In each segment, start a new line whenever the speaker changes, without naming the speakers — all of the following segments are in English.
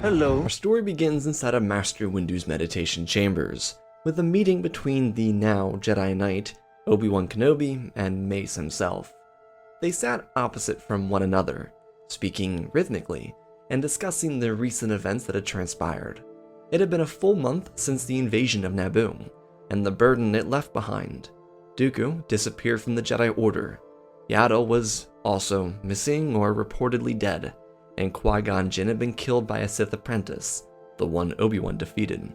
Hello. Our story begins inside of Master Windu's meditation chambers, with a meeting between the now Jedi Knight, Obi-Wan Kenobi, and Mace himself. They sat opposite from one another, speaking rhythmically, and discussing the recent events that had transpired. It had been a full month since the invasion of Naboo, and the burden it left behind. Dooku disappeared from the Jedi Order. Yaddle was also missing or reportedly dead, and Qui-Gon Jinn had been killed by a Sith apprentice, the one Obi-Wan defeated.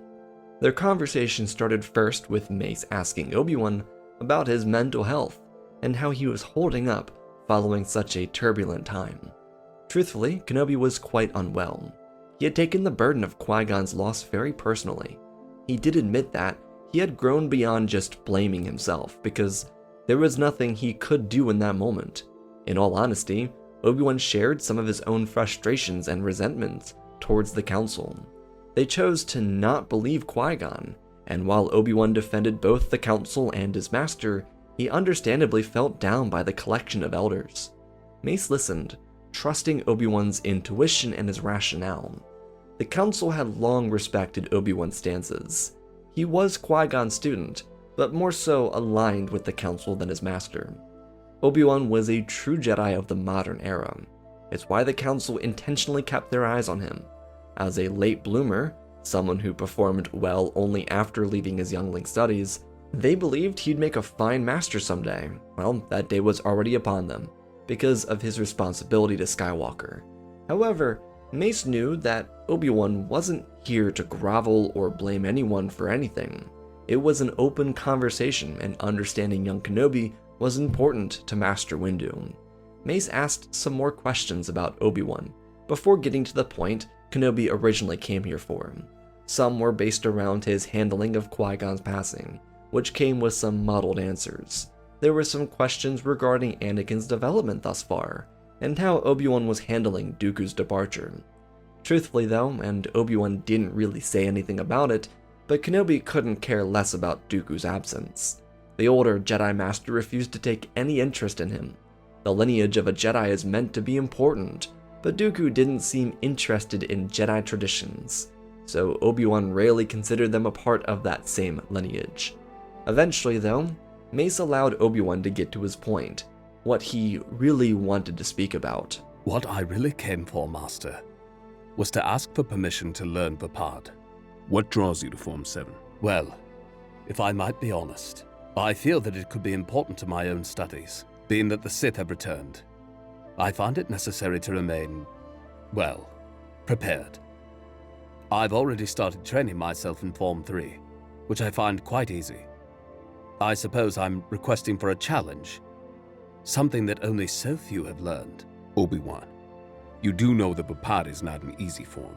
Their conversation started first with Mace asking Obi-Wan about his mental health and how he was holding up following such a turbulent time. Truthfully, Kenobi was quite unwell. He had taken the burden of Qui-Gon's loss very personally. He did admit that he had grown beyond just blaming himself, because there was nothing he could do in that moment. In all honesty, Obi-Wan shared some of his own frustrations and resentments towards the Council. They chose to not believe Qui-Gon, and while Obi-Wan defended both the Council and his master, he understandably felt down by the collection of elders. Mace listened, trusting Obi-Wan's intuition and his rationale. The Council had long respected Obi-Wan's stances. He was Qui-Gon's student, but more so aligned with the Council than his master. Obi-Wan was a true Jedi of the modern era. It's why the Council intentionally kept their eyes on him. As a late bloomer, someone who performed well only after leaving his youngling studies, they believed he'd make a fine master someday. Well, that day was already upon them, because of his responsibility to Skywalker. However, Mace knew that Obi-Wan wasn't here to grovel or blame anyone for anything. It was an open conversation, and understanding young Kenobi was important to Master Windu. Mace asked some more questions about Obi-Wan, before getting to the point Kenobi originally came here for. Some were based around his handling of Qui-Gon's passing, which came with some muddled answers. There were some questions regarding Anakin's development thus far, and how Obi-Wan was handling Dooku's departure. Truthfully though, and Obi-Wan didn't really say anything about it, but Kenobi couldn't care less about Dooku's absence. The older Jedi Master refused to take any interest in him. The lineage of a Jedi is meant to be important, but Dooku didn't seem interested in Jedi traditions, so Obi-Wan rarely considered them a part of that same lineage. Eventually though, Mace allowed Obi-Wan to get to his point, what he really wanted to speak about.
What I really came for, Master, was to ask for permission to learn Vapad.
What draws you to Form 7?
Well, if I might be honest, I feel that it could be important to my own studies, being that the Sith have returned. I find it necessary to remain, well, prepared. I've already started training myself in Form 3, which I find quite easy. I suppose I'm requesting for a challenge, something that only so few have learned.
Obi-Wan, you do know that Vapad is not an easy form.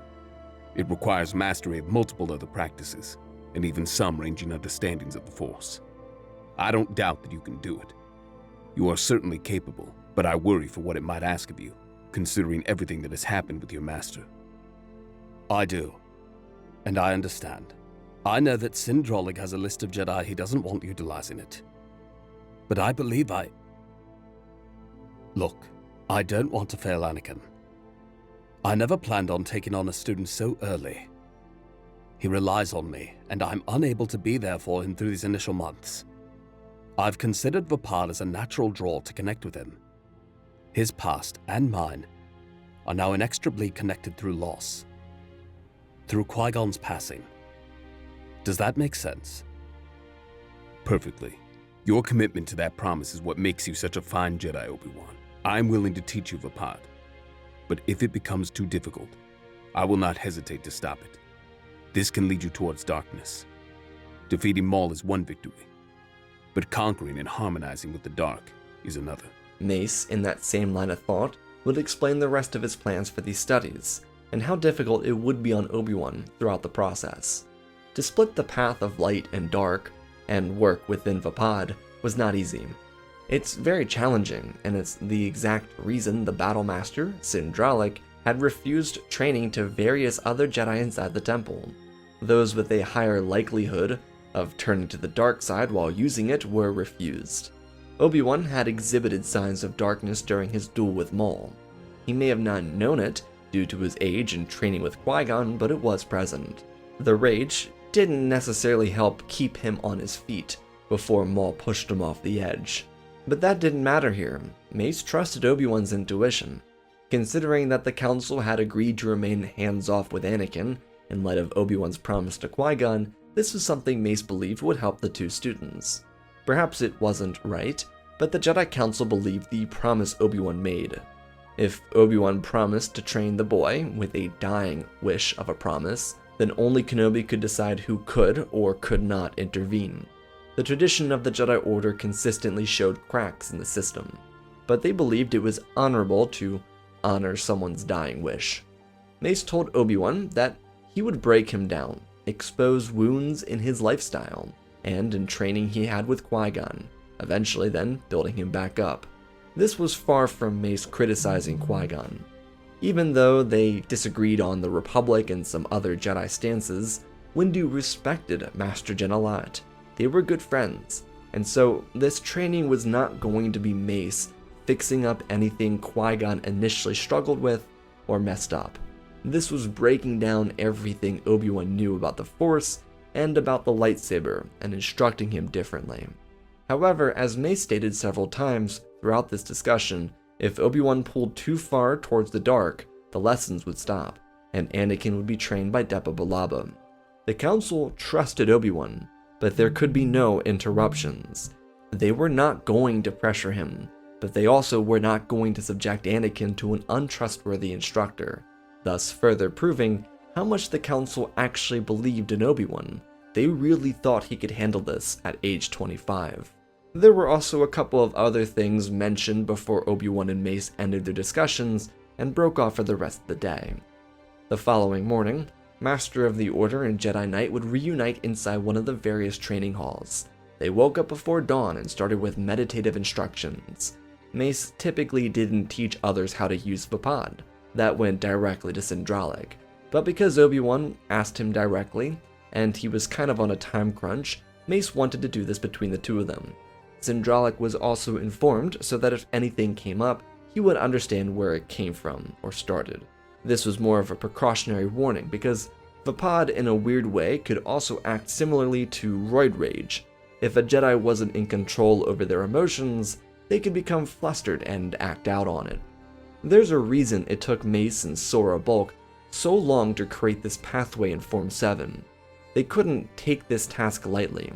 It requires mastery of multiple other practices, and even some ranging understandings of the Force. I don't doubt that you can do it. You are certainly capable, but I worry for what it might ask of you, considering everything that has happened with your master.
I do, and I understand. I know that Sindrolig has a list of Jedi he doesn't want utilizing it. But I believe Look, I don't want to fail Anakin. I never planned on taking on a student so early. He relies on me, and I'm unable to be there for him through these initial months. I've considered Vapad as a natural draw to connect with him. His past and mine are now inextricably connected through loss. Through Qui-Gon's passing. Does that make sense?
Perfectly. Your commitment to that promise is what makes you such a fine Jedi, Obi-Wan. I'm willing to teach you Vapad. But if it becomes too difficult, I will not hesitate to stop it. This can lead you towards darkness. Defeating Maul is one victory, but conquering and harmonizing with the dark is another.
Mace, in that same line of thought, would explain the rest of his plans for these studies, and how difficult it would be on Obi-Wan throughout the process. To split the path of light and dark, and work within Vapad, was not easy. It's very challenging, and it's the exact reason the Battle Master, Sindrolig, had refused training to various other Jedi inside the temple. Those with a higher likelihood of turning to the dark side while using it were refused. Obi-Wan had exhibited signs of darkness during his duel with Maul. He may have not known it, due to his age and training with Qui-Gon, but it was present. The rage didn't necessarily help keep him on his feet before Maul pushed him off the edge. But that didn't matter here. Mace trusted Obi-Wan's intuition. Considering that the Council had agreed to remain hands-off with Anakin, in light of Obi-Wan's promise to Qui-Gon, this was something Mace believed would help the two students. Perhaps it wasn't right, but the Jedi Council believed the promise Obi-Wan made. If Obi-Wan promised to train the boy with a dying wish of a promise, then only Kenobi could decide who could or could not intervene. The tradition of the Jedi Order consistently showed cracks in the system, but they believed it was honorable to honor someone's dying wish. Mace told Obi-Wan that he would break him down, expose wounds in his lifestyle, and in training he had with Qui-Gon, eventually then building him back up. This was far from Mace criticizing Qui-Gon. Even though they disagreed on the Republic and some other Jedi stances, Windu respected Master Jin a lot. They were good friends, and so this training was not going to be Mace fixing up anything Qui-Gon initially struggled with or messed up. This was breaking down everything Obi-Wan knew about the Force and about the lightsaber and instructing him differently. However, as Mace stated several times throughout this discussion, if Obi-Wan pulled too far towards the dark, the lessons would stop, and Anakin would be trained by Depa Billaba. The Council trusted Obi-Wan, but there could be no interruptions. They were not going to pressure him, but they also were not going to subject Anakin to an untrustworthy instructor, thus further proving how much the Council actually believed in Obi-Wan. They really thought he could handle this at age 25. There were also a couple of other things mentioned before Obi-Wan and Mace ended their discussions and broke off for the rest of the day. The following morning, Master of the Order and Jedi Knight would reunite inside one of the various training halls. They woke up before dawn and started with meditative instructions. Mace typically didn't teach others how to use Vapad. That went directly to Syndralic. But because Obi-Wan asked him directly, and he was kind of on a time crunch, Mace wanted to do this between the two of them. Syndralic was also informed so that if anything came up, he would understand where it came from or started. This was more of a precautionary warning because Vapad in a weird way could also act similarly to Roid Rage. If a Jedi wasn't in control over their emotions, they could become flustered and act out on it. There's a reason it took Mace and Sora Bulk so long to create this pathway in Form 7. They couldn't take this task lightly.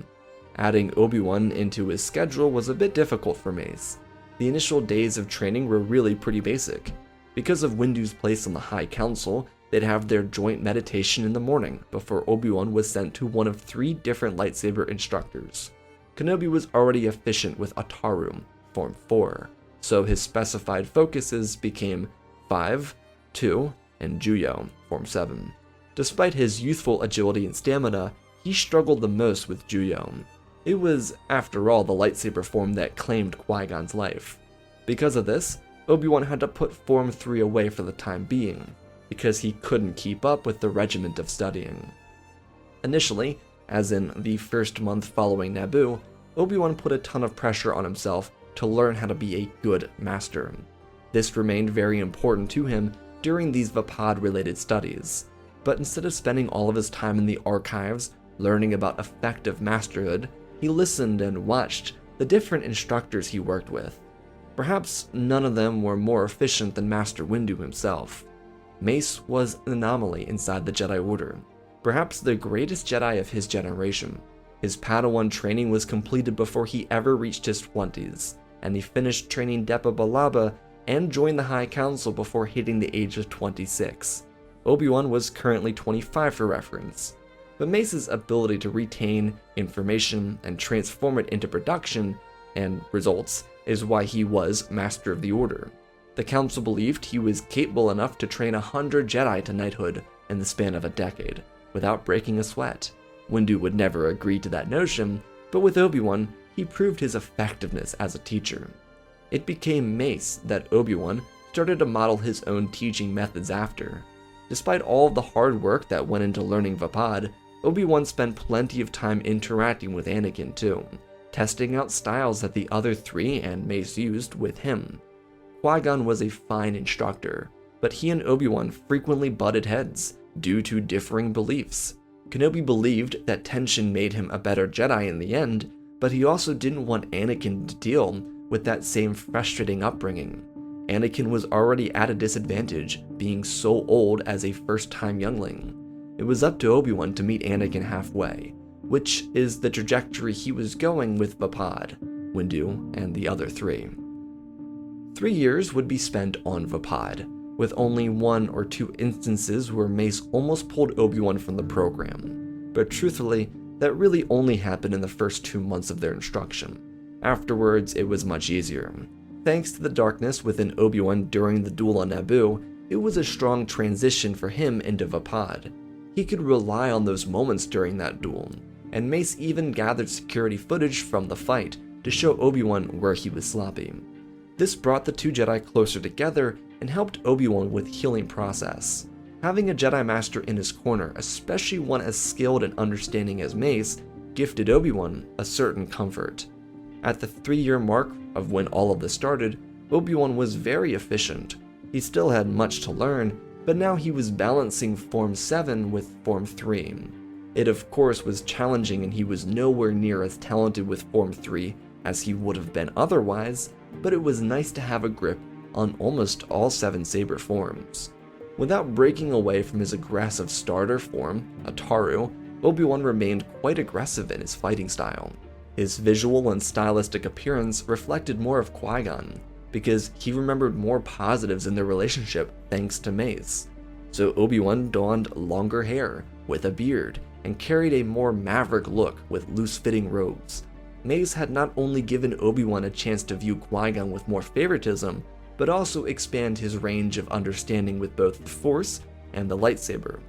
Adding Obi-Wan into his schedule was a bit difficult for Mace. The initial days of training were really pretty basic. Because of Windu's place on the High Council, they'd have their joint meditation in the morning before Obi-Wan was sent to one of 3 different lightsaber instructors. Kenobi was already efficient with Ataru, Form 4, so his specified focuses became 5, 2, and Juyo, Form 7. Despite his youthful agility and stamina, he struggled the most with Juyo. It was, after all, the lightsaber form that claimed Qui-Gon's life. Because of this, Obi-Wan had to put Form 3 away for the time being, because he couldn't keep up with the regiment of studying. Initially, as in the first month following Naboo, Obi-Wan put a ton of pressure on himself to learn how to be a good master. This remained very important to him during these Vapad-related studies, but instead of spending all of his time in the archives learning about effective masterhood, he listened and watched the different instructors he worked with. Perhaps none of them were more efficient than Master Windu himself. Mace was an anomaly inside the Jedi Order, perhaps the greatest Jedi of his generation. His Padawan training was completed before he ever reached his 20s, and he finished training Depa Billaba and joined the High Council before hitting the age of 26. Obi-Wan was currently 25 for reference, but Mace's ability to retain information and transform it into production and results is why he was Master of the Order. The Council believed he was capable enough to train 100 Jedi to knighthood in the span of a decade, without breaking a sweat. Windu would never agree to that notion, but with Obi-Wan, he proved his effectiveness as a teacher. It became Mace that Obi-Wan started to model his own teaching methods after. Despite all of the hard work that went into learning Vapad, Obi-Wan spent plenty of time interacting with Anakin too, testing out styles that the other 3 and Mace used with him. Qui-Gon was a fine instructor, but he and Obi-Wan frequently butted heads due to differing beliefs. Kenobi believed that tension made him a better Jedi in the end, but he also didn't want Anakin to deal with that same frustrating upbringing. Anakin was already at a disadvantage, being so old as a first-time youngling. It was up to Obi-Wan to meet Anakin halfway, which is the trajectory he was going with Vapad, Windu, and the other three. 3 years would be spent on Vapad, with only 1 or 2 instances where Mace almost pulled Obi-Wan from the program. But truthfully, that really only happened in the first 2 months of their instruction. Afterwards, it was much easier. Thanks to the darkness within Obi-Wan during the duel on Naboo, it was a strong transition for him into Vapad. He could rely on those moments during that duel, and Mace even gathered security footage from the fight to show Obi-Wan where he was sloppy. This brought the 2 Jedi closer together and helped Obi-Wan with healing process. Having a Jedi Master in his corner, especially one as skilled and understanding as Mace, gifted Obi-Wan a certain comfort. At the 3-year mark of when all of this started, Obi-Wan was very efficient. He still had much to learn, but now he was balancing Form 7 with Form 3. It of course was challenging, and he was nowhere near as talented with Form 3 as he would have been otherwise, but it was nice to have a grip on almost all 7 saber forms. Without breaking away from his aggressive starter form, Ataru, Obi-Wan remained quite aggressive in his fighting style. His visual and stylistic appearance reflected more of Qui-Gon, because he remembered more positives in their relationship thanks to Mace. So Obi-Wan donned longer hair with a beard and carried a more maverick look with loose-fitting robes. Mace had not only given Obi-Wan a chance to view Qui-Gon with more favoritism, but also expand his range of understanding with both the Force and the lightsaber.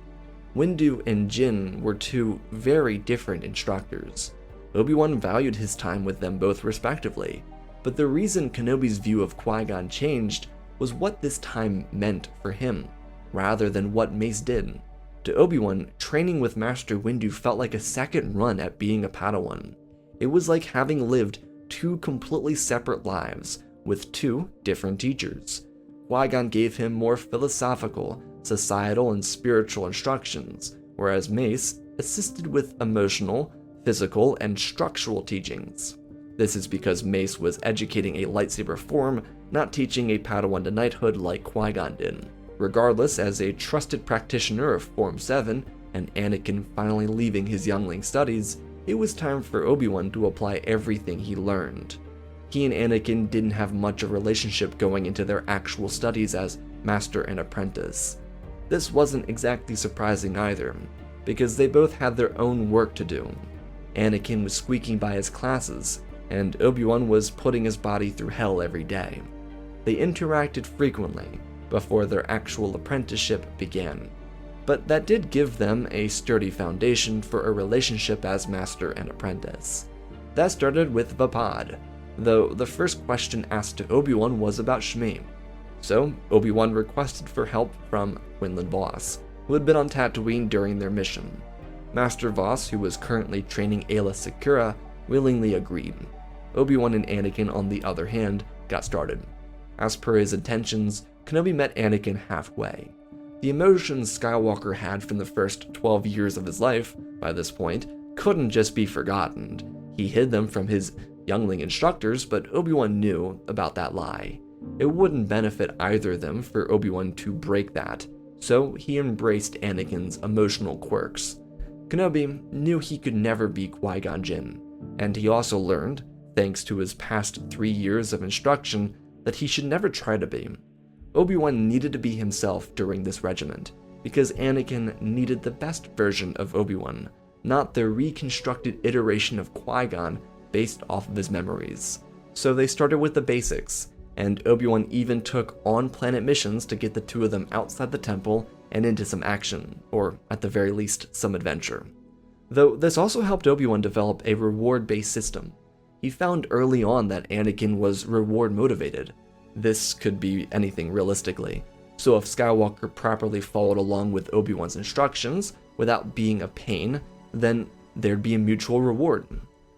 Windu and Jin were 2 very different instructors. Obi-Wan valued his time with them both respectively, but the reason Kenobi's view of Qui-Gon changed was what this time meant for him, rather than what Mace did. To Obi-Wan, training with Master Windu felt like a second run at being a Padawan. It was like having lived 2 completely separate lives with 2 different teachers. Qui-Gon gave him more philosophical, societal, and spiritual instructions, whereas Mace assisted with emotional, physical, and structural teachings. This is because Mace was educating a lightsaber form, not teaching a Padawan to knighthood like Qui-Gon did. Regardless, as a trusted practitioner of Form 7, and Anakin finally leaving his youngling studies, it was time for Obi-Wan to apply everything he learned. He and Anakin didn't have much of a relationship going into their actual studies as master and apprentice. This wasn't exactly surprising either, because they both had their own work to do. Anakin was squeaking by his classes, and Obi-Wan was putting his body through hell every day. They interacted frequently before their actual apprenticeship began, but that did give them a sturdy foundation for a relationship as master and apprentice. That started with Vapad, though the first question asked to Obi-Wan was about Shmi. So Obi-Wan requested for help from Quinlan Vos, who had been on Tatooine during their mission. Master Vos, who was currently training Aayla Secura, willingly agreed. Obi-Wan and Anakin, on the other hand, got started. As per his intentions, Kenobi met Anakin halfway. The emotions Skywalker had from the first 12 years of his life, by this point, couldn't just be forgotten. He hid them from his youngling instructors, but Obi-Wan knew about that lie. It wouldn't benefit either of them for Obi-Wan to break that, so he embraced Anakin's emotional quirks. Kenobi knew he could never be Qui-Gon Jinn, and he also learned, thanks to his past 3 years of instruction, that he should never try to be. Obi-Wan needed to be himself during this regiment, because Anakin needed the best version of Obi-Wan, not the reconstructed iteration of Qui-Gon based off of his memories. So they started with the basics, and Obi-Wan even took on-planet missions to get the 2 of them outside the temple and into some action, or at the very least, some adventure. Though this also helped Obi-Wan develop a reward-based system. He found early on that Anakin was reward-motivated. This could be anything realistically, so if Skywalker properly followed along with Obi-Wan's instructions without being a pain, then there'd be a mutual reward.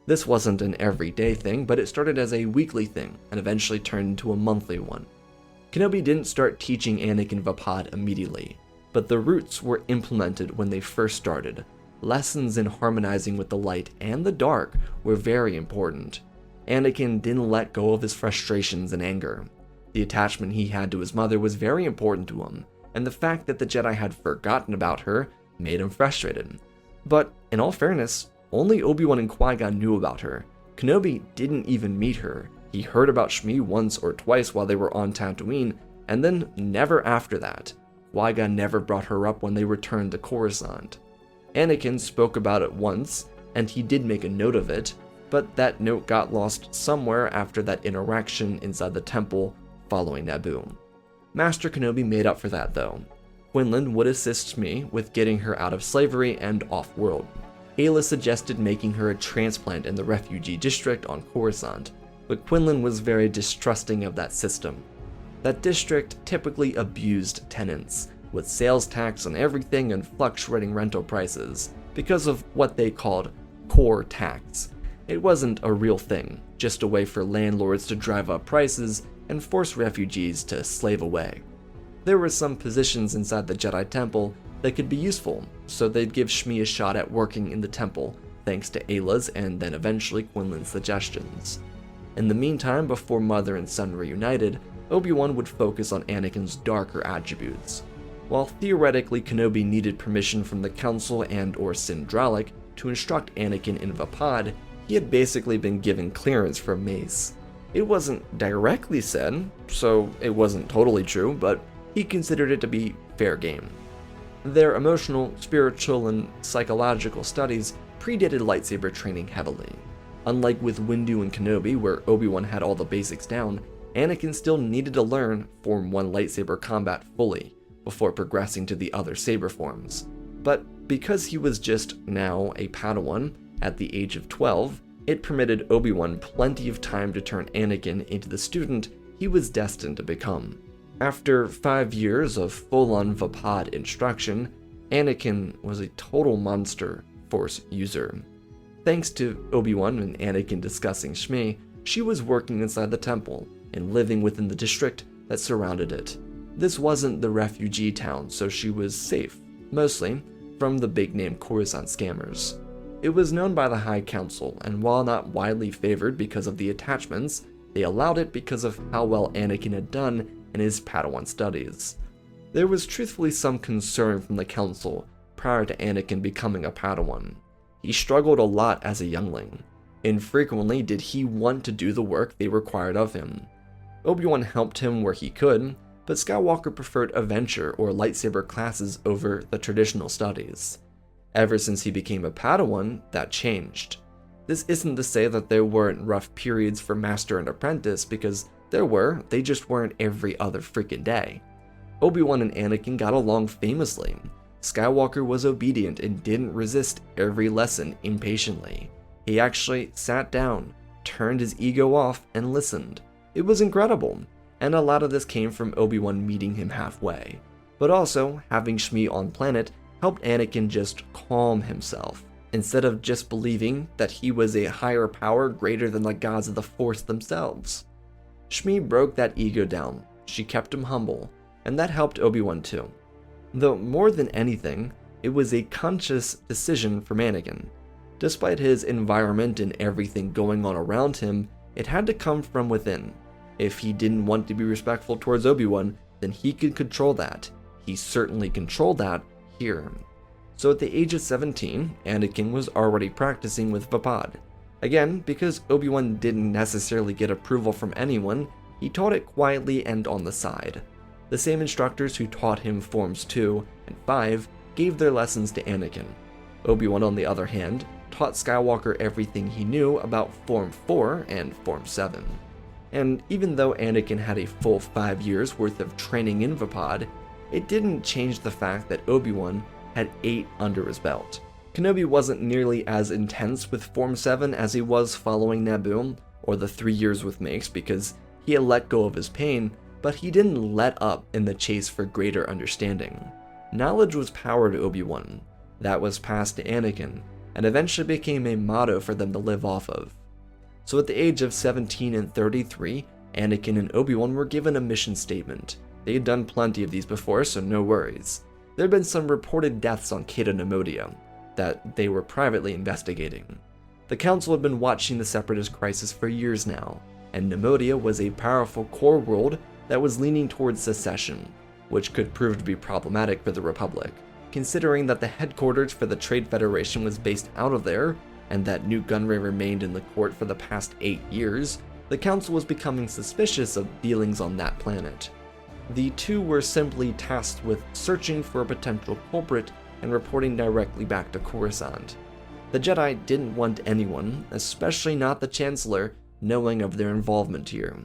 This wasn't an everyday thing, but it started as a weekly thing and eventually turned into a monthly one. Kenobi didn't start teaching Anakin Vapad immediately, but the roots were implemented when they first started. Lessons in harmonizing with the light and the dark were very important. Anakin didn't let go of his frustrations and anger. The attachment he had to his mother was very important to him, and the fact that the Jedi had forgotten about her made him frustrated. But in all fairness, only Obi-Wan and Qui-Gon knew about her. Kenobi didn't even meet her. He heard about Shmi once or twice while they were on Tatooine, and then never after that. Qui-Gon never brought her up when they returned to Coruscant. Anakin spoke about it once, and he did make a note of it, but that note got lost somewhere after that interaction inside the temple following Naboo. Master Kenobi made up for that though. Quinlan would assist me with getting her out of slavery and off-world. Ayla suggested making her a transplant in the refugee district on Coruscant, but Quinlan was very distrusting of that system. That district typically abused tenants, with sales tax on everything and fluctuating rental prices, because of what they called core tax. It wasn't a real thing, just a way for landlords to drive up prices and force refugees to slave away. There were some positions inside the Jedi Temple that could be useful, so they'd give Shmi a shot at working in the temple, thanks to Ayla's and then eventually Quinlan's suggestions. In the meantime, before mother and son reunited, Obi-Wan would focus on Anakin's darker attributes. While theoretically Kenobi needed permission from the Council and or Sindralic to instruct Anakin in Vapad, he had basically been given clearance from Mace. It wasn't directly said, so it wasn't totally true, but he considered it to be fair game. Their emotional, spiritual, and psychological studies predated lightsaber training heavily. Unlike with Windu and Kenobi, where Obi-Wan had all the basics down, Anakin still needed to learn Form 1 lightsaber combat fully before progressing to the other saber forms. But because he was just now a Padawan at the age of 12, it permitted Obi-Wan plenty of time to turn Anakin into the student he was destined to become. After 5 years of full-on Vapad instruction, Anakin was a total monster Force user. Thanks to Obi-Wan and Anakin discussing Shmi, she was working inside the temple and living within the district that surrounded it. This wasn't the refugee town, so she was safe, mostly from the big-name Coruscant scammers. It was known by the High Council, and while not widely favored because of the attachments, they allowed it because of how well Anakin had done in his Padawan studies. There was truthfully some concern from the Council prior to Anakin becoming a Padawan. He struggled a lot as a youngling. Infrequently did he want to do the work they required of him. Obi-Wan helped him where he could, but Skywalker preferred adventure or lightsaber classes over the traditional studies. Ever since he became a Padawan, that changed. This isn't to say that there weren't rough periods for Master and Apprentice, because there were, they just weren't every other freaking day. Obi-Wan and Anakin got along famously. Skywalker was obedient and didn't resist every lesson impatiently. He actually sat down, turned his ego off, and listened. It was incredible, and a lot of this came from Obi-Wan meeting him halfway. But also, having Shmi on planet helped Anakin just calm himself, instead of just believing that he was a higher power greater than the gods of the Force themselves. Shmi broke that ego down. She kept him humble, and that helped Obi-Wan too. Though more than anything, it was a conscious decision from Anakin. Despite his environment and everything going on around him, it had to come from within. If he didn't want to be respectful towards Obi-Wan, then he could control that. He certainly controlled that here. So at the age of 17, Anakin was already practicing with Vapad. Again, because Obi-Wan didn't necessarily get approval from anyone, he taught it quietly and on the side. The same instructors who taught him Forms 2 and 5 gave their lessons to Anakin. Obi-Wan, on the other hand, taught Skywalker everything he knew about Form 4 and Form 7. And even though Anakin had a full 5 years worth of training in Vapad, it didn't change the fact that Obi-Wan had 8 under his belt. Kenobi wasn't nearly as intense with Form 7 as he was following Naboo or the 3 years with Mace, because he had let go of his pain, but he didn't let up in the chase for greater understanding. Knowledge was power to Obi-Wan. That was passed to Anakin, and eventually became a motto for them to live off of. So at the age of 17 and 33, Anakin and Obi-Wan were given a mission statement. They had done plenty of these before, so no worries. There had been some reported deaths on Koda Numodia that they were privately investigating. The Council had been watching the Separatist crisis for years now, and Numodia was a powerful core world that was leaning towards secession, which could prove to be problematic for the Republic, considering that the headquarters for the Trade Federation was based out of there, and that Newt Gunray remained in the court for the past 8 years. The Council was becoming suspicious of dealings on that planet. The two were simply tasked with searching for a potential culprit and reporting directly back to Coruscant. The Jedi didn't want anyone, especially not the Chancellor, knowing of their involvement here.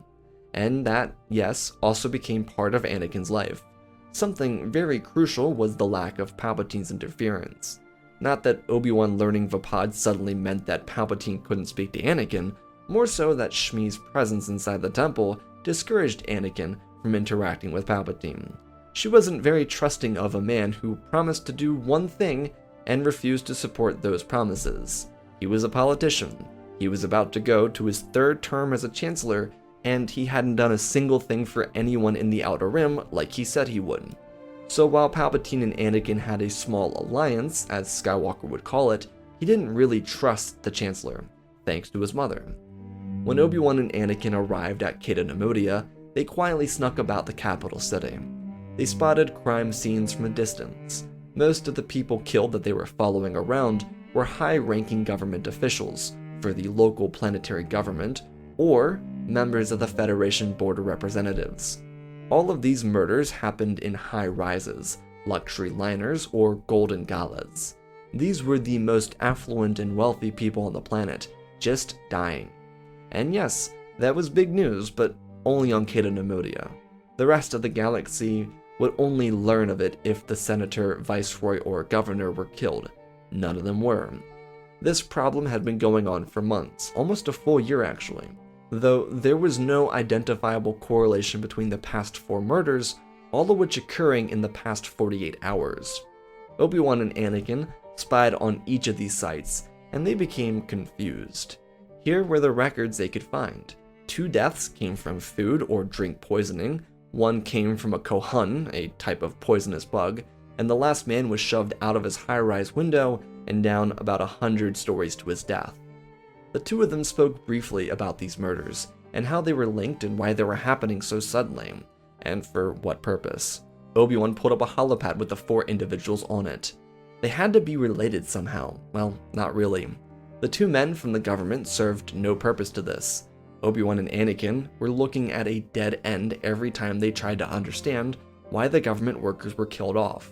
And that, yes, also became part of Anakin's life. Something very crucial was the lack of Palpatine's interference. Not that Obi-Wan learning Vapad suddenly meant that Palpatine couldn't speak to Anakin, more so that Shmi's presence inside the temple discouraged Anakin from interacting with Palpatine. She wasn't very trusting of a man who promised to do one thing and refused to support those promises. He was a politician. He was about to go to his 3rd term as a chancellor, and he hadn't done a single thing for anyone in the Outer Rim like he said he would. So while Palpatine and Anakin had a small alliance, as Skywalker would call it, he didn't really trust the Chancellor, thanks to his mother. When Obi-Wan and Anakin arrived at Koda Numodia, they quietly snuck about the capital city. They spotted crime scenes from a distance. Most of the people killed that they were following around were high-ranking government officials for the local planetary government, or members of the Federation Board of Representatives. All of these murders happened in high-rises, luxury liners, or golden galas. These were the most affluent and wealthy people on the planet, just dying. And yes, that was big news, but only on Koda Numodia. The rest of the galaxy would only learn of it if the senator, viceroy, or governor were killed. None of them were. This problem had been going on for months, almost a full year actually, though there was no identifiable correlation between the past 4 murders, all of which occurring in the past 48 hours. Obi-Wan and Anakin spied on each of these sites, and they became confused. Here were the records they could find. 2 deaths came from food or drink poisoning, 1 came from a kohun, a type of poisonous bug, and the last man was shoved out of his high-rise window and down about 100 stories to his death. The 2 of them spoke briefly about these murders, and how they were linked and why they were happening so suddenly, and for what purpose. Obi-Wan pulled up a holopad with the 4 individuals on it. They had to be related somehow. Well, not really. The 2 men from the government served no purpose to this. Obi-Wan and Anakin were looking at a dead end every time they tried to understand why the government workers were killed off.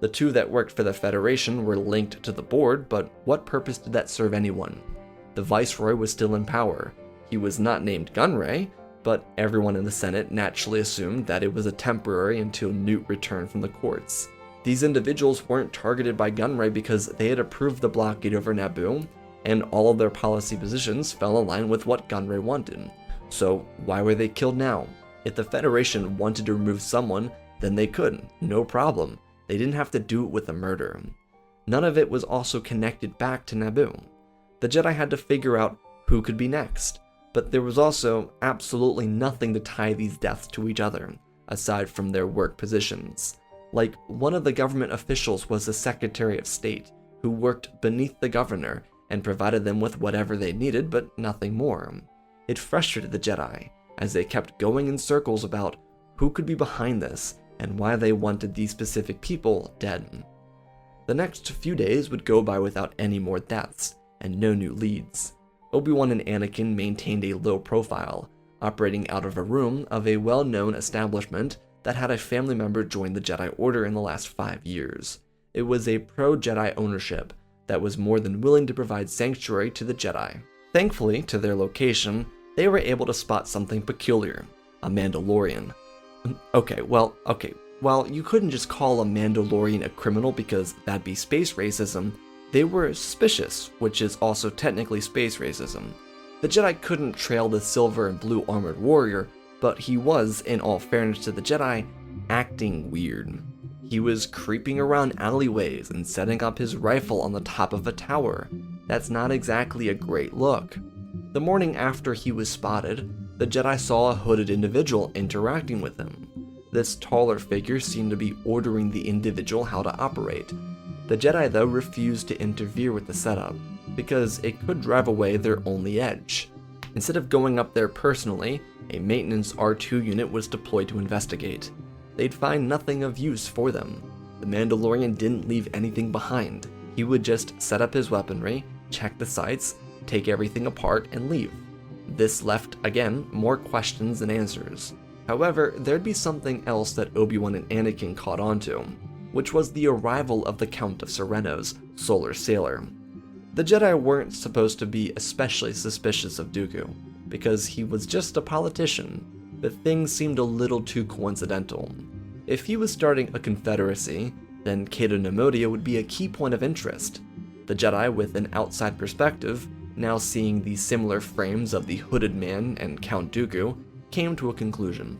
The 2 that worked for the Federation were linked to the board, but what purpose did that serve anyone? The Viceroy was still in power. He was not named Gunray, but everyone in the Senate naturally assumed that it was a temporary until Newt returned from the courts. These individuals weren't targeted by Gunray because they had approved the blockade over Naboo, and all of their policy positions fell in line with what Gunray wanted. So why were they killed now? If the Federation wanted to remove someone, then they could, no problem. They didn't have to do it with a murder. None of it was also connected back to Naboo. The Jedi had to figure out who could be next, but there was also absolutely nothing to tie these deaths to each other, aside from their work positions. Like, one of the government officials was the Secretary of State, who worked beneath the governor and provided them with whatever they needed, but nothing more. It frustrated the Jedi, as they kept going in circles about who could be behind this and why they wanted these specific people dead. The next few days would go by without any more deaths, and no new leads. Obi-Wan and Anakin maintained a low profile, operating out of a room of a well-known establishment that had a family member join the Jedi Order in the last 5 years. It was a pro-Jedi ownership that was more than willing to provide sanctuary to the Jedi. Thankfully, to their location, they were able to spot something peculiar, a Mandalorian. Okay, well, you couldn't just call a Mandalorian a criminal because that'd be space racism. They were suspicious, which is also technically space racism. The Jedi couldn't trail the silver and blue armored warrior, but he was, in all fairness to the Jedi, acting weird. He was creeping around alleyways and setting up his rifle on the top of a tower. That's not exactly a great look. The morning after he was spotted, the Jedi saw a hooded individual interacting with him. This taller figure seemed to be ordering the individual how to operate. The Jedi, though, refused to interfere with the setup, because it could drive away their only edge. Instead of going up there personally, a maintenance R2 unit was deployed to investigate. They'd find nothing of use for them. The Mandalorian didn't leave anything behind. He would just set up his weaponry, check the sights, take everything apart, and leave. This left, again, more questions than answers. However, there'd be something else that Obi-Wan and Anakin caught onto, which was the arrival of the Count of Serenno's Solar Sailor. The Jedi weren't supposed to be especially suspicious of Dooku, because he was just a politician, but things seemed a little too coincidental. If he was starting a confederacy, then Koda Numodia would be a key point of interest. The Jedi, with an outside perspective, now seeing the similar frames of the Hooded Man and Count Dooku, came to a conclusion.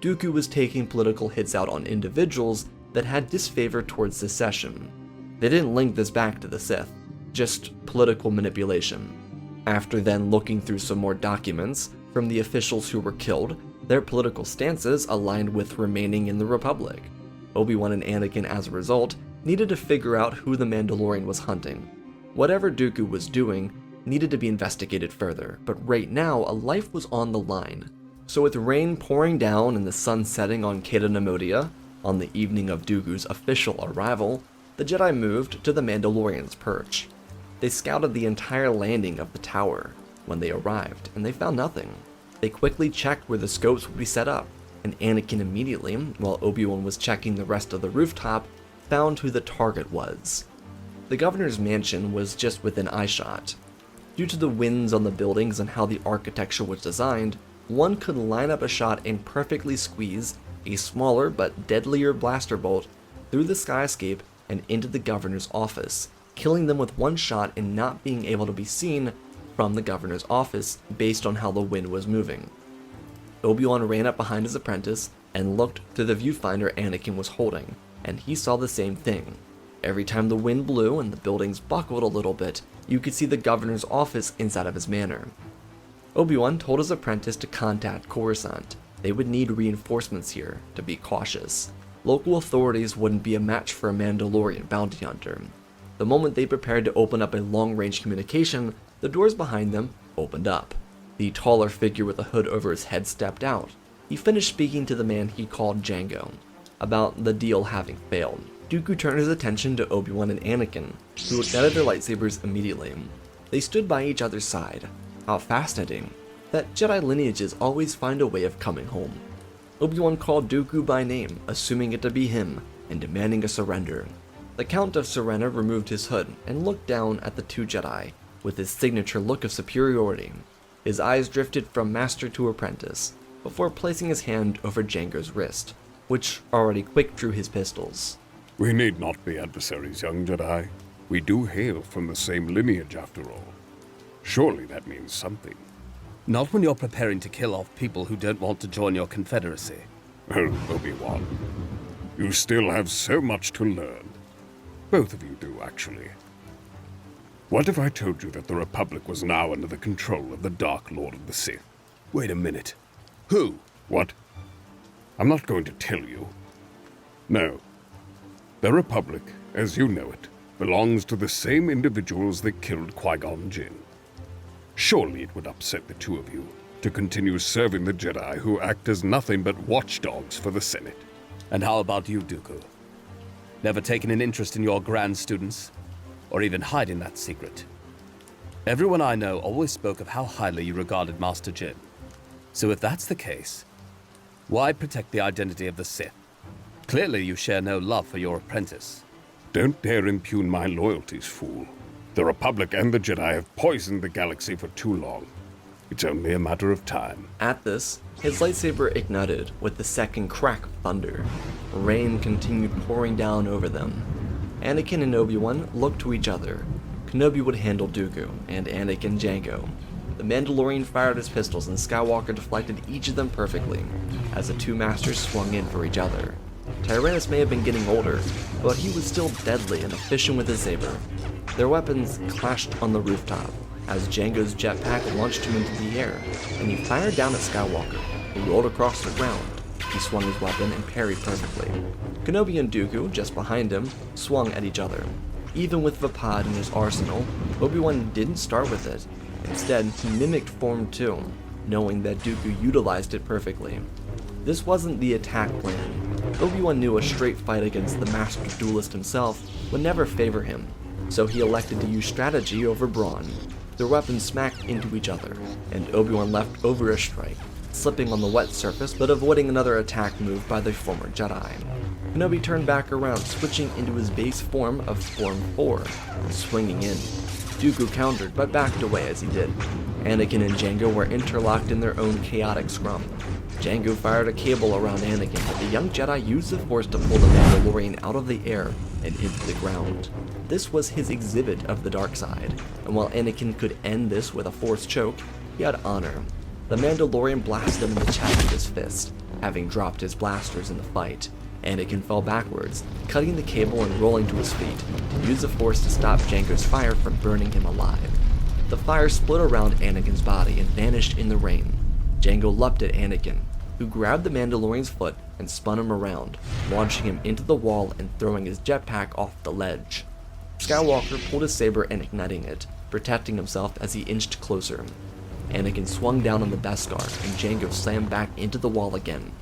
Dooku was taking political hits out on individuals that had disfavor towards secession. They didn't link this back to the Sith, just political manipulation. After then looking through some more documents from the officials who were killed, their political stances aligned with remaining in the Republic. Obi-Wan and Anakin, as a result, needed to figure out who the Mandalorian was hunting. Whatever Dooku was doing needed to be investigated further, but right now a life was on the line. So with rain pouring down and the sun setting on Koda Numodia, on the evening of Dooku's official arrival, the Jedi moved to the Mandalorian's perch. They scouted the entire landing of the tower when they arrived, and they found nothing. They quickly checked where the scopes would be set up, and Anakin immediately, while Obi-Wan was checking the rest of the rooftop, found who the target was. The governor's mansion was just within eyeshot. Due to the winds on the buildings and how the architecture was designed, one could line up a shot and perfectly squeeze a smaller but deadlier blaster bolt through the skyscape and into the governor's office, killing them with one shot and not being able to be seen from the governor's office based on how the wind was moving. Obi-Wan ran up behind his apprentice and looked through the viewfinder Anakin was holding, and he saw the same thing. Every time the wind blew and the buildings buckled a little bit, you could see the governor's office inside of his manor. Obi-Wan told his apprentice to contact Coruscant. They would need reinforcements here, to be cautious. Local authorities wouldn't be a match for a Mandalorian bounty hunter. The moment they prepared to open up a long-range communication, the doors behind them opened up. The taller figure with a hood over his head stepped out. He finished speaking to the man he called Jango, about the deal having failed. Dooku turned his attention to Obi-Wan and Anakin, who ignited their lightsabers immediately. They stood by each other's side. How fascinating that Jedi lineages always find a way of coming home. Obi-Wan called Dooku by name, assuming it to be him, and demanding a surrender. The Count of Serenno removed his hood and looked down at the two Jedi, with his signature look of superiority. His eyes drifted from master to apprentice, before placing his hand over Jango's wrist, which already quick drew his pistols.
We need not be adversaries, young Jedi. We do hail from the same lineage, after all. Surely that means something.
Not when you're preparing to kill off people who don't want to join your confederacy.
Oh, Obi-Wan. You still have so much to learn. Both of you do, actually. What if I told you that the Republic was now under the control of the Dark Lord of the Sith?
Wait a minute. Who?
What? I'm not going to tell you. No. The Republic, as you know it, belongs to the same individuals that killed Qui-Gon Jinn. Surely it would upset the two of you to continue serving the Jedi who act as nothing but watchdogs for the Senate.
And how about you, Dooku? Never taken an interest in your grand students? Or even hiding that secret? Everyone I know always spoke of how highly you regarded Master Jin. So if that's the case, why protect the identity of the Sith? Clearly you share no love for your apprentice.
Don't dare impugn my loyalties, fool. The Republic and the Jedi have poisoned the galaxy for too long. It's only a matter of time.
At this, his lightsaber ignited with the second crack of thunder. Rain continued pouring down over them. Anakin and Obi-Wan looked to each other. Kenobi would handle Dooku, and Anakin Jango. The Mandalorian fired his pistols, and Skywalker deflected each of them perfectly, as the two masters swung in for each other. Tyrannus may have been getting older, but he was still deadly and efficient with his saber. Their weapons clashed on the rooftop, as Jango's jetpack launched him into the air, and he fired down at Skywalker, who rolled across the ground. He swung his weapon and parried perfectly. Kenobi and Dooku, just behind him, swung at each other. Even with Vapad in his arsenal, Obi-Wan didn't start with it. Instead, he mimicked Form 2, knowing that Dooku utilized it perfectly. This wasn't the attack plan. Obi-Wan knew a straight fight against the master duelist himself would never favor him, so he elected to use strategy over brawn. Their weapons smacked into each other, and Obi-Wan leapt over a strike, slipping on the wet surface but avoiding another attack move by the former Jedi. Kenobi turned back around, switching into his base form of Form 4, swinging in. Dooku countered, but backed away as he did. Anakin and Jango were interlocked in their own chaotic scrum. Jango fired a cable around Anakin, but the young Jedi used the Force to pull the Mandalorian out of the air and into the ground. This was his exhibit of the dark side, and while Anakin could end this with a Force choke, he had honor. The Mandalorian blasted him in the chest with his fist, having dropped his blasters in the fight. Anakin fell backwards, cutting the cable and rolling to his feet, to use the Force to stop Jango's fire from burning him alive. The fire split around Anakin's body and vanished in the rain. Jango leapt at Anakin, who grabbed the Mandalorian's foot and spun him around, launching him into the wall and throwing his jetpack off the ledge. Skywalker pulled his saber and igniting it, protecting himself as he inched closer. Anakin swung down on the Beskar, and Jango slammed back into the wall again.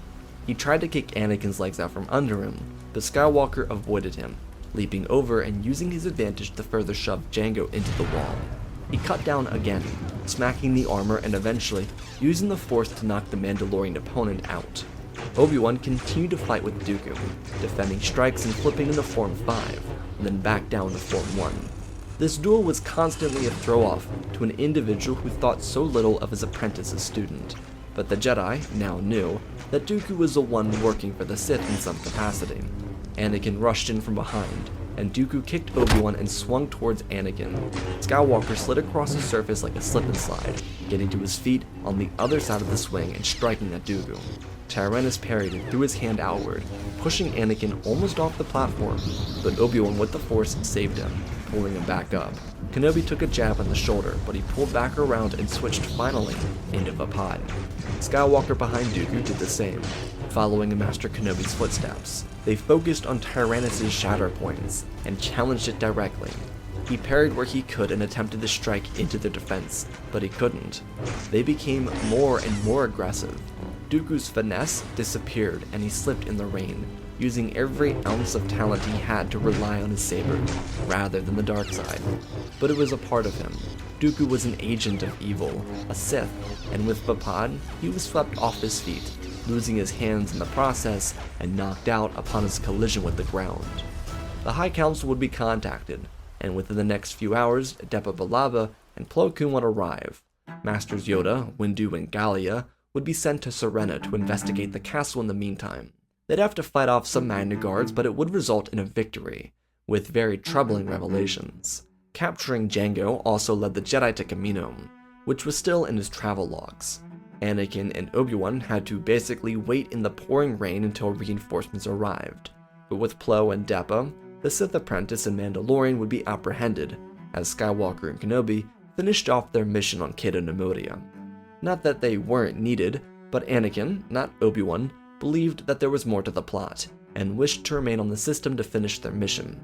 He tried to kick Anakin's legs out from under him, but Skywalker avoided him, leaping over and using his advantage to further shove Jango into the wall. He cut down again, smacking the armor and eventually using the Force to knock the Mandalorian opponent out. Obi-Wan continued to fight with Dooku, defending strikes and flipping into Form 5, and then back down to Form 1. This duel was constantly a throw-off to an individual who thought so little of his apprentice's student, but the Jedi now knew that Dooku was the one working for the Sith in some capacity. Anakin rushed in from behind, and Dooku kicked Obi-Wan and swung towards Anakin. Skywalker slid across the surface like a slip and slide, getting to his feet on the other side of the swing and striking at Dooku. Tyrannus parried and threw his hand outward, pushing Anakin almost off the platform, but Obi-Wan with the Force saved him, pulling him back up. Kenobi took a jab on the shoulder, but he pulled back around and switched finally into Vapad. Skywalker behind Dooku did the same, following in Master Kenobi's footsteps. They focused on Tyrannus' shatter points and challenged it directly. He parried where he could and attempted to strike into their defense, but he couldn't. They became more and more aggressive. Dooku's finesse disappeared and he slipped in the rain, using every ounce of talent he had to rely on his saber, rather than the dark side. But it was a part of him. Dooku was an agent of evil, a Sith, and with Vapad, he was swept off his feet, losing his hands in the process and knocked out upon his collision with the ground. The High Council would be contacted, and within the next few hours, Depa Billaba and Plo Koon would arrive. Masters Yoda, Windu, and Gallia would be sent to Serena to investigate the castle in the meantime. They'd have to fight off some Magna Guards, but it would result in a victory, with very troubling revelations. Capturing Jango also led the Jedi to Kamino, which was still in his travel logs. Anakin and Obi-Wan had to basically wait in the pouring rain until reinforcements arrived. But with Plo and Depa, the Sith apprentice and Mandalorian would be apprehended, as Skywalker and Kenobi finished off their mission on Koda Numodia. Not that they weren't needed, but Anakin, not Obi-Wan, believed that there was more to the plot, and wished to remain on the system to finish their mission.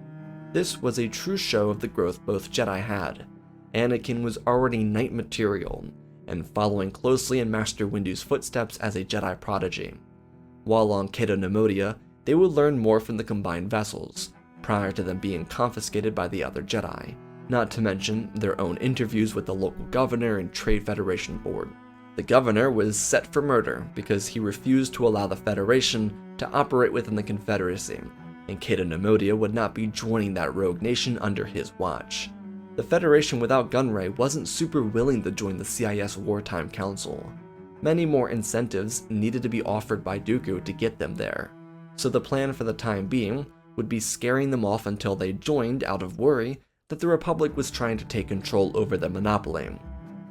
This was a true show of the growth both Jedi had. Anakin was already knight material, and following closely in Master Windu's footsteps as a Jedi prodigy. While on Koda Numodia, they would learn more from the combined vessels, prior to them being confiscated by the other Jedi, not to mention their own interviews with the local governor and Trade Federation board. The governor was set for murder because he refused to allow the Federation to operate within the Confederacy, and Koda Numodia would not be joining that rogue nation under his watch. The Federation without Gunray wasn't super willing to join the CIS Wartime Council. Many more incentives needed to be offered by Dooku to get them there, so the plan for the time being would be scaring them off until they joined out of worry that the Republic was trying to take control over the monopoly.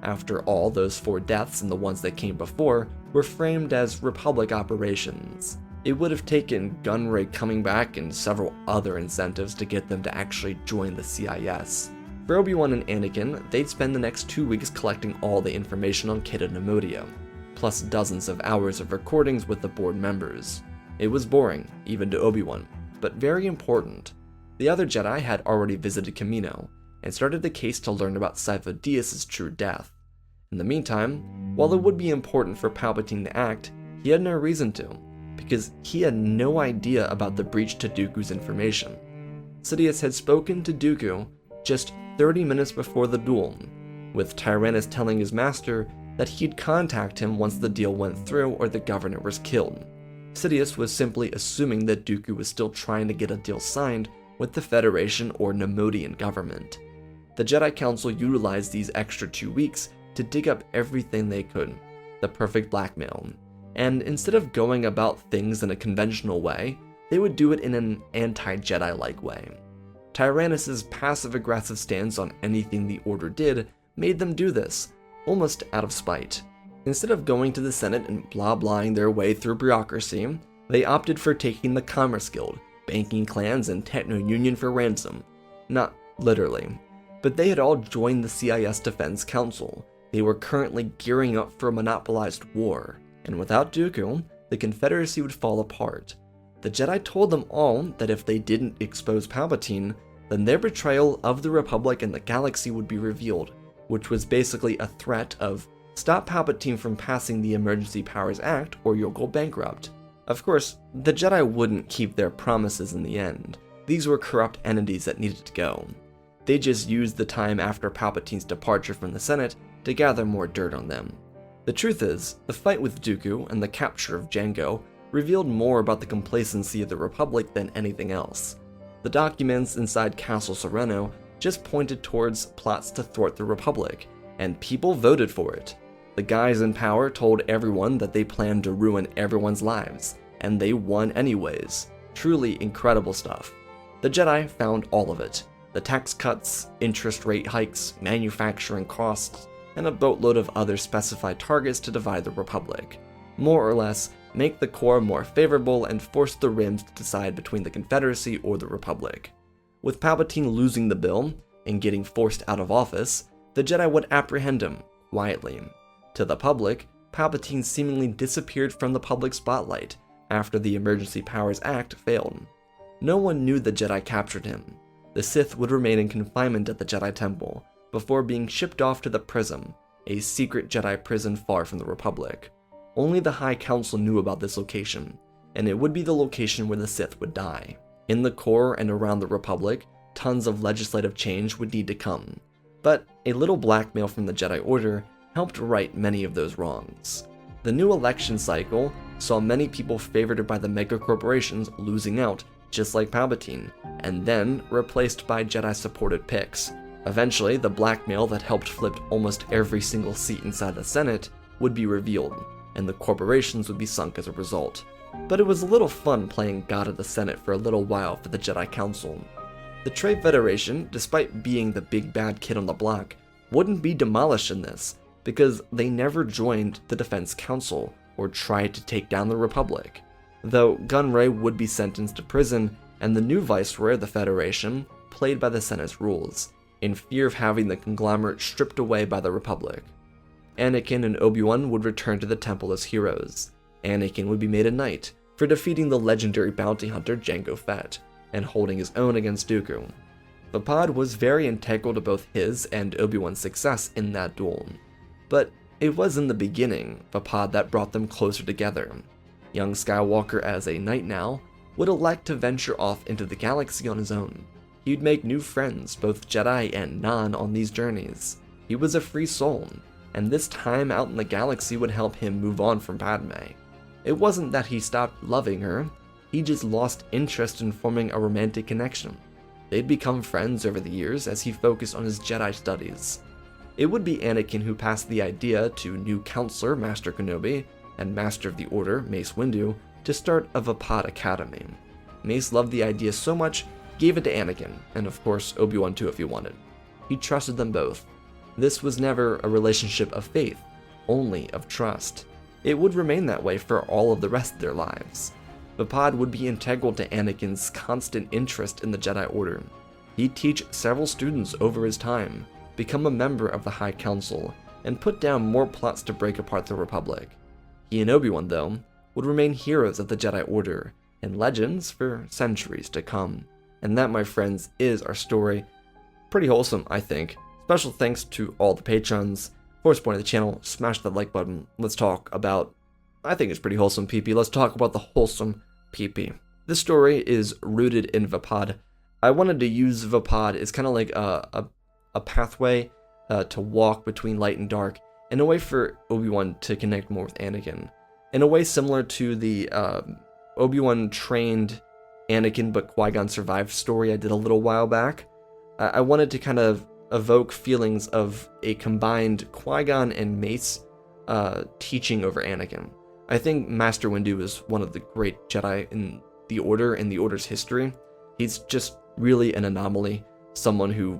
After all, those 4 deaths and the ones that came before were framed as Republic operations. It would have taken Gunray coming back and several other incentives to get them to actually join the CIS. For Obi-Wan and Anakin, they'd spend the next 2 weeks collecting all the information on Kid and Numodia, plus dozens of hours of recordings with the board members. It was boring, even to Obi-Wan, but very important. The other Jedi had already visited Kamino, and started the case to learn about Sifo Dyas's true death. In the meantime, while it would be important for Palpatine to act, he had no reason to, because he had no idea about the breach to Dooku's information. Sidious had spoken to Dooku just 30 minutes before the duel, with Tyrannus telling his master that he'd contact him once the deal went through or the governor was killed. Sidious was simply assuming that Dooku was still trying to get a deal signed with the Federation or Numodian government. The Jedi Council utilized these extra 2 weeks to dig up everything they could, the perfect blackmail, and instead of going about things in a conventional way, they would do it in an anti-Jedi-like way. Tyrannus' passive-aggressive stance on anything the Order did made them do this, almost out of spite. Instead of going to the Senate and blah-blahing their way through bureaucracy, they opted for taking the Commerce Guild, banking clans, and Techno-Union for ransom. Not literally, but they had all joined the CIS Defense Council. They were currently gearing up for a monopolized war, and without Dooku, the Confederacy would fall apart. The Jedi told them all that if they didn't expose Palpatine, then their betrayal of the Republic and the galaxy would be revealed, which was basically a threat of, stop Palpatine from passing the Emergency Powers Act or you'll go bankrupt. Of course, the Jedi wouldn't keep their promises in the end. These were corrupt entities that needed to go. They just used the time after Palpatine's departure from the Senate to gather more dirt on them. The truth is, the fight with Dooku and the capture of Jango revealed more about the complacency of the Republic than anything else. The documents inside Castle Sereno just pointed towards plots to thwart the Republic, and people voted for it. The guys in power told everyone that they planned to ruin everyone's lives, and they won anyways. Truly incredible stuff. The Jedi found all of it. The tax cuts, interest rate hikes, manufacturing costs, and a boatload of other specified targets to divide the Republic. More or less, make the core more favorable and force the rims to decide between the Confederacy or the Republic. With Palpatine losing the bill and getting forced out of office, the Jedi would apprehend him, quietly. To the public, Palpatine seemingly disappeared from the public spotlight after the Emergency Powers Act failed. No one knew the Jedi captured him. The Sith would remain in confinement at the Jedi Temple, before being shipped off to the Prism, a secret Jedi prison far from the Republic. Only the High Council knew about this location, and it would be the location where the Sith would die. In the core and around the Republic, tons of legislative change would need to come, but a little blackmail from the Jedi Order helped right many of those wrongs. The new election cycle saw many people favored by the megacorporations losing out, just like Palpatine, and then replaced by Jedi-supported picks. Eventually, the blackmail that helped flip almost every single seat inside the Senate would be revealed, and the corporations would be sunk as a result. But it was a little fun playing God of the Senate for a little while for the Jedi Council. The Trade Federation, despite being the big bad kid on the block, wouldn't be demolished in this, because they never joined the Defense Council or tried to take down the Republic. Though Gunray would be sentenced to prison, and the new Viceroy of the Federation played by the Senate's rules, in fear of having the conglomerate stripped away by the Republic. Anakin and Obi-Wan would return to the temple as heroes. Anakin would be made a knight for defeating the legendary bounty hunter Jango Fett, and holding his own against Dooku. Vapad was very integral to both his and Obi-Wan's success in that duel. But it was in the beginning Vapad that brought them closer together. Young Skywalker, as a knight now, would elect to venture off into the galaxy on his own. He'd make new friends, both Jedi and non, on these journeys. He was a free soul, and this time out in the galaxy would help him move on from Padme. It wasn't that he stopped loving her, he just lost interest in forming a romantic connection. They'd become friends over the years as he focused on his Jedi studies. It would be Anakin who passed the idea to new Counselor Master Kenobi and Master of the Order Mace Windu to start a Vapad Academy. Mace loved the idea so much, he gave it to Anakin, and of course Obi-Wan too if he wanted. He trusted them both. This was never a relationship of faith, only of trust. It would remain that way for all of the rest of their lives. Vapad would be integral to Anakin's constant interest in the Jedi Order. He'd teach several students over his time, become a member of the High Council, and put down more plots to break apart the Republic. He and Obi-Wan, though, would remain heroes of the Jedi Order and legends for centuries to come. And that, my friends, is our story. Pretty wholesome, I think. Special thanks to all the patrons for supporting the channel. Smash that like button. Let's talk about, I think it's pretty wholesome PP. Let's talk about the wholesome PP. This story is rooted in Vapad. I wanted to use Vapad as kind of like a pathway to walk between light and dark, and a way for Obi-Wan to connect more with Anakin. In a way similar to the Obi-Wan trained Anakin but Qui-Gon survived story I did a little while back. I wanted to kind of evoke feelings of a combined Qui-Gon and Mace teaching over Anakin. I think Master Windu is one of the great Jedi in the Order, in the Order's history. He's just really an anomaly. Someone who,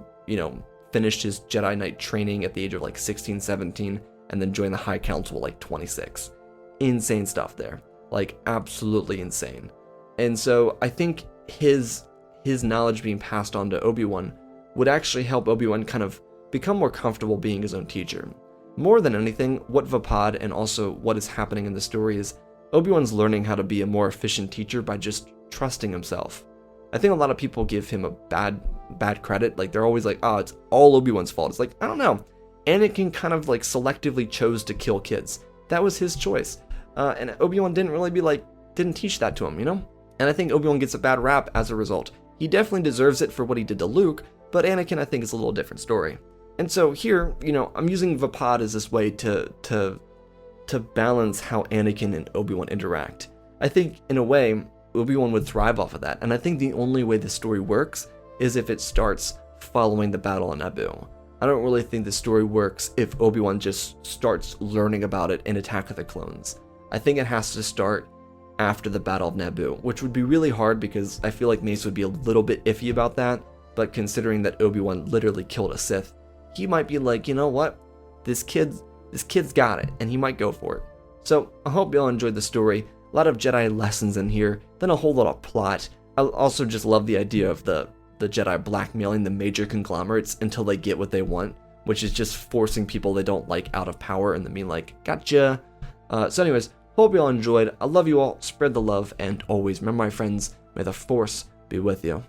finished his Jedi Knight training at the age of like 16, 17, and then joined the High Council at like 26. Insane stuff there. Like, absolutely insane. And so I think his knowledge being passed on to Obi-Wan would actually help Obi-Wan kind of become more comfortable being his own teacher. More than anything, what Vapad and also what is happening in the story is Obi-Wan's learning how to be a more efficient teacher by just trusting himself. I think a lot of people give him a bad credit. Like, they're always like, oh, it's all Obi-Wan's fault. It's like, I don't know. Anakin kind of like selectively chose to kill kids. That was his choice. And Obi-Wan didn't teach that to him, And I think Obi-Wan gets a bad rap as a result. He definitely deserves it for what he did to Luke, but Anakin, I think, is a little different story. And so here, I'm using Vapad as this way to balance how Anakin and Obi-Wan interact. I think, in a way, Obi-Wan would thrive off of that, and I think the only way the story works is if it starts following the battle on Naboo. I don't really think the story works if Obi-Wan just starts learning about it in Attack of the Clones. I think it has to start after the Battle of Naboo, which would be really hard because I feel like Mace would be a little bit iffy about that, but considering that Obi-Wan literally killed a Sith, he might be like, you know what, this kid's got it, and he might go for it. So I hope y'all enjoyed the story. A lot of Jedi lessons in here, then a whole lot of plot. I also just love the idea of the Jedi blackmailing the major conglomerates until they get what they want, which is just forcing people they don't like out of power and then being like, gotcha. So anyways, hope you all enjoyed. I love you all, spread the love, and always remember, my friends, may the Force be with you.